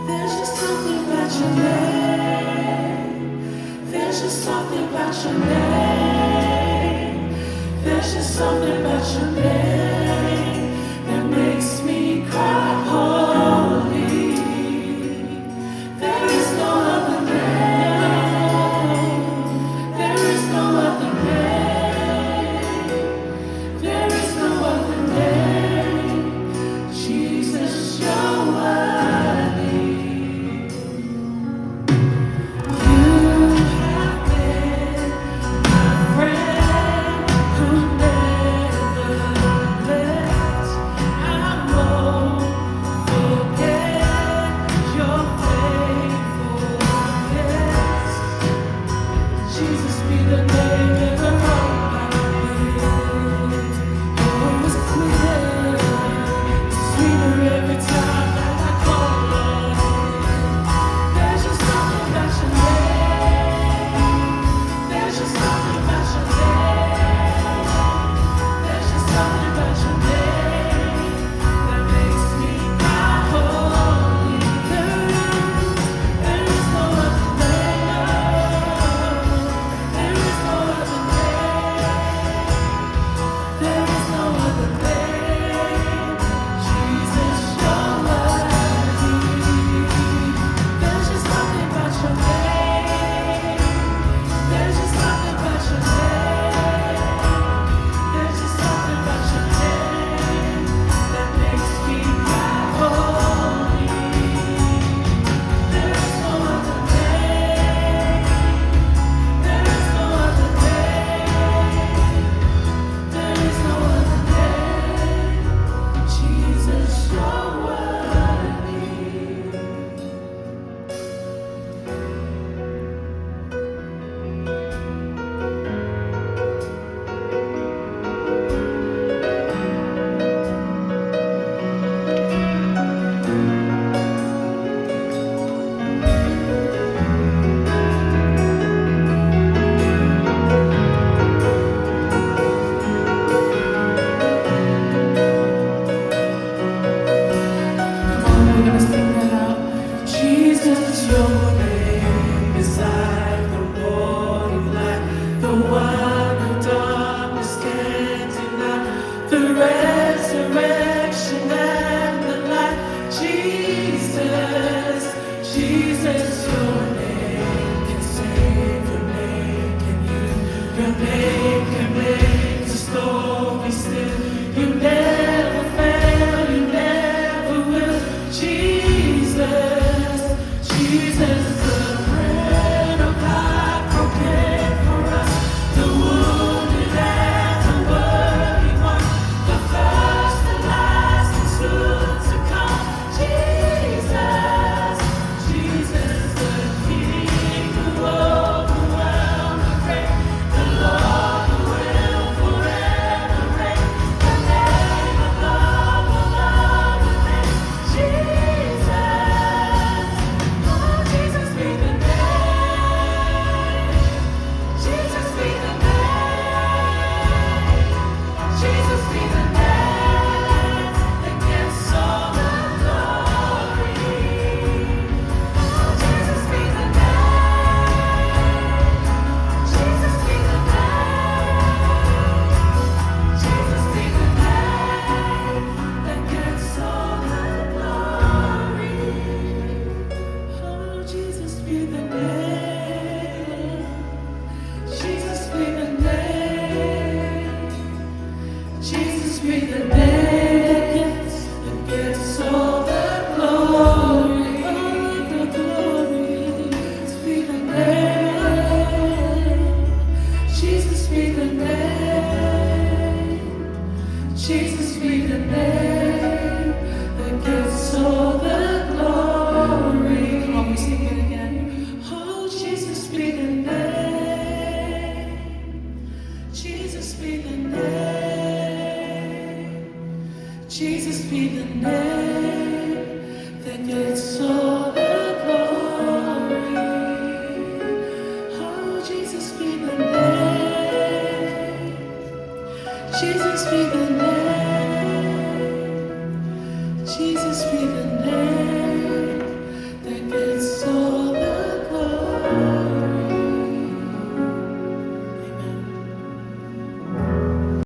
There's just something about your name. There's just something about your name. There's just something about your name that makes me cry holy. There is no other name. There is no other name. There is no other name. Jesus, you're worthy. You have been my friend who never left. I won't forget your faithfulness. Jesus, be the name in the road I live. Oh, it's sweeter every time that I call on it. There's just something about your name. There's just something about your name. There's just something about your name that makes me cry holy. There is no other name. There is no other name. There is no other name. Jesus, you're worthy. There's just something about your name. There's just something about your name. There's just something about your name that makes me cry holy. There is no other name. There is no other name. There is no other name. Jesus, you're worthy. Come on, we're gonna sing that out. Jesus, your name is like the morning light, the one who darkness can't deny, the resurrection and the life. Jesus, Jesus, your name can save, your name can heal, your name can make the story still. You never fail, you never will. Jesus, Jesus, the bread of life broken for us, the wounded and the worthy one, the first and last and soon to come. Jesus, Jesus, the King who overwhelmed the grave, the Lord who will forever reign. The name above all other names. Jesus, oh Jesus, be the name. Jesus, be the name. Jesus, be the name that gets all the glory. Oh Jesus, be the name. Jesus, be the name. Jesus, be the name that gets all the glory. Oh, Jesus, be the name. Jesus, be the name. Jesus, be the name that gets all the glory. All the glory. Be the name. Jesus, be the name. Jesus, be the name that gets all the glory. Come on, we sing it again. Oh, Jesus, be the name. Jesus, be the name. Jesus, be the name that gets all the glory. Oh, Jesus, be the name. Jesus, be the name.